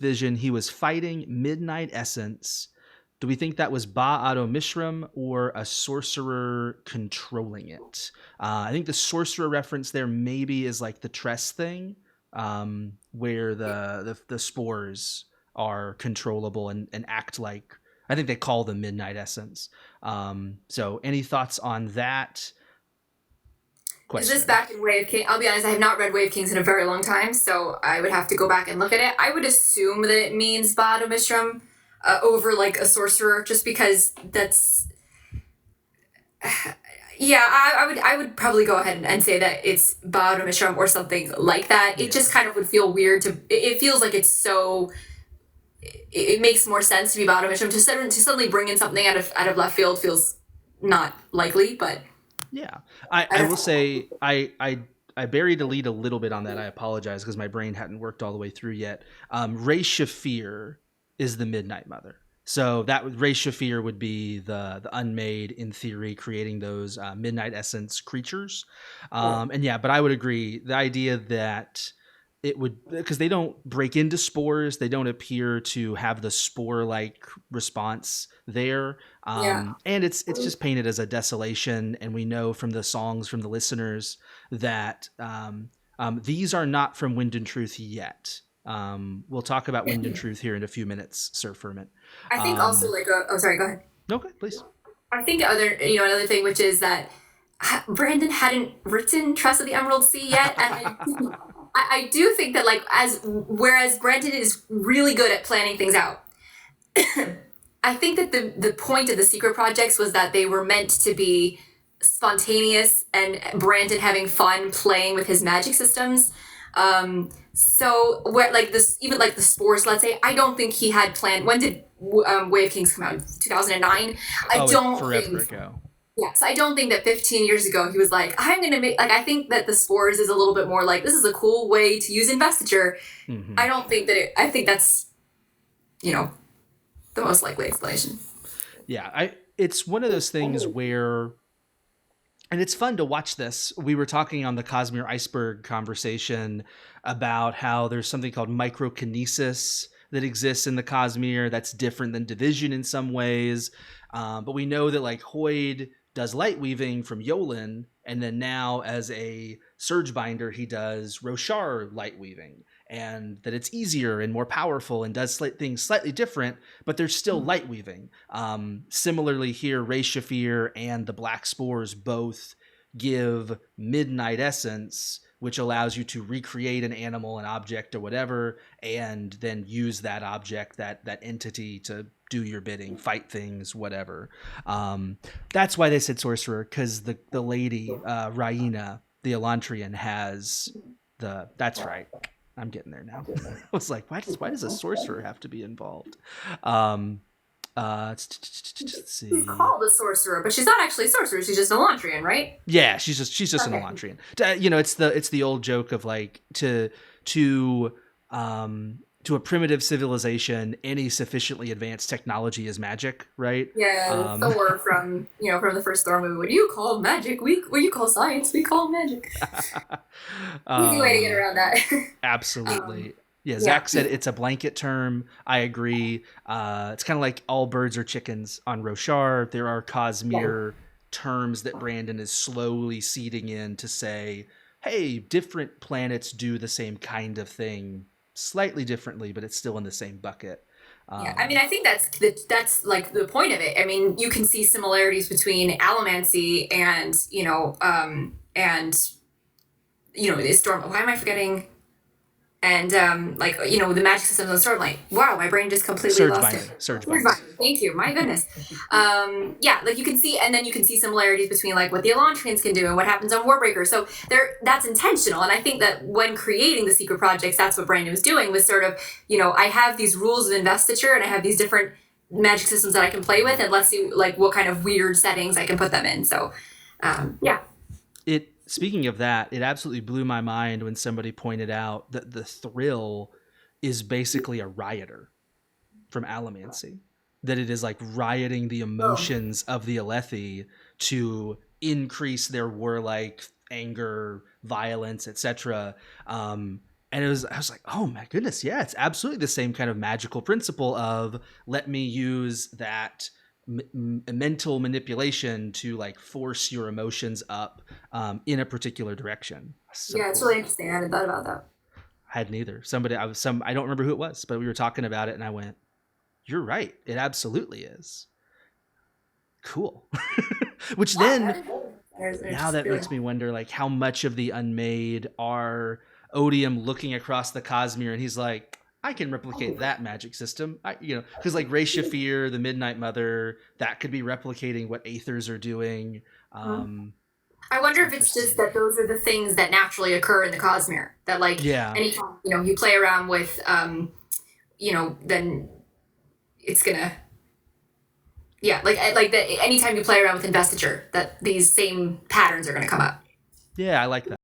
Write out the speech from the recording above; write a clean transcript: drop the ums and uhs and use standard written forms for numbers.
vision, he was fighting Midnight Essence. Do we think that was Ba-Ado Mishram or a sorcerer controlling it? I think the sorcerer reference there maybe is like the Tress thing, where the spores are controllable and act like, I think they call them Midnight Essence. So any thoughts on that question? Is this back in Way of Kings? I'll be honest, I have not read Way of Kings in a very long time, so I would have to go back and look at it. I would assume that it means Bado Mishram over like a sorcerer, just because that's. Yeah, I would probably go ahead and say that it's Bado Mishram or something like that. It just kind of would feel weird to. It feels like it's so. It makes more sense to be Bado Mishram. To suddenly bring in something out of left field feels not likely, but. Yeah, I will say I buried the lead a little bit on that. I apologize because my brain hadn't worked all the way through yet. Ray Shafir is the Midnight Mother. So that Ray Shafir would be the unmade, in theory, creating those Midnight Essence creatures. And yeah, but I would agree. The idea that it would, because they don't break into spores, they don't appear to have the spore-like response there. And it's just painted as a desolation, and we know from the songs from the listeners that these are not from Wind and Truth yet. We'll talk about Wind and Truth here in a few minutes, Sir Ferment. I think also like sorry, go ahead. Okay, please. I think another thing, which is that Brandon hadn't written Trust of the Emerald Sea yet, and I do think that whereas Brandon is really good at planning things out. I think that the point of the secret projects was that they were meant to be spontaneous and Brandon having fun playing with his magic systems. So where even the spores, let's say, I don't think he had planned. When did Way of Kings come out? 2009. Forever ago. Yes, I don't think that 15 years ago he was like, I'm going to make, I think that the spores is a little bit more like, this is a cool way to use investiture. Mm-hmm. I don't think that I think that's, the most likely explanation. Yeah, it's one of those things where, and it's fun to watch this. We were talking on the Cosmere Iceberg conversation about how there's something called microkinesis that exists in the Cosmere that's different than division in some ways. But we know that like Hoyd does light weaving from Yolen, and then now as a surge binder, he does Roshar light weaving, and that it's easier and more powerful and does things slightly different, but there's still light weaving. Similarly here, Ray Shafir and the Black Spores both give Midnight Essence, which allows you to recreate an animal, an object, or whatever, and then use that object, that entity, to do your bidding, fight things, whatever. That's why they said sorcerer, because the lady, Raina, the Elantrian, has that's right. I'm getting there now. I was like, why does a sorcerer have to be involved? Let's see. She's called a sorcerer, but she's not actually a sorcerer. She's just an Elantrian, right? Yeah, she's just an Elantrian. It's the old joke of like to a primitive civilization, any sufficiently advanced technology is magic, right? Yeah, Thor from the first Thor movie. What do you call magic? What do you call science? We call magic. Easy way to get around that. Absolutely. Zach said it's a blanket term. I agree. It's kind of like all birds are chickens on Roshar. There are Cosmere terms that Brandon is slowly seeding in to say, hey, different planets do the same kind of thing slightly differently, but it's still in the same bucket. I mean, I think that's like the point of it. I mean, you can see similarities between allomancy and the storm. Why am I forgetting? And the magic systems on Stormlight. Wow, my brain just completely lost it. Surge binder. Thank you. My goodness. You can see, and then you can see similarities between like what the Elantrians can do and what happens on Warbreaker. So that's intentional, and I think that when creating the secret projects, that's what Brandon was doing. Was sort of, I have these rules of investiture, and I have these different magic systems that I can play with, and let's see like what kind of weird settings I can put them in. So, Speaking of that, it absolutely blew my mind when somebody pointed out that the Thrill is basically a rioter from Allomancy. That it is like rioting the emotions of the Alethi to increase their warlike anger, violence, etc. And I was like, oh my goodness, yeah, it's absolutely the same kind of magical principle of let me use that mental manipulation to like force your emotions up in a particular direction. So Yeah, it's cool. really interesting. I hadn't thought about that. I had neither. I don't remember who it was, but we were talking about it and I went, you're right. It absolutely is. Cool. Which Yeah, then that is there's now that really makes me wonder like how much of the unmade are Odium looking across the Cosmere and he's like, I can replicate that magic system. Because like Ray Shafir, the Midnight Mother, that could be replicating what Aethers are doing. Mhm. Um, I it's wonder if it's just interesting. that those are the things that naturally occur in the Cosmere. That like Yeah. anytime you play around with then it's gonna like that anytime you play around with investiture, that these same patterns are gonna come up. Yeah, I like that.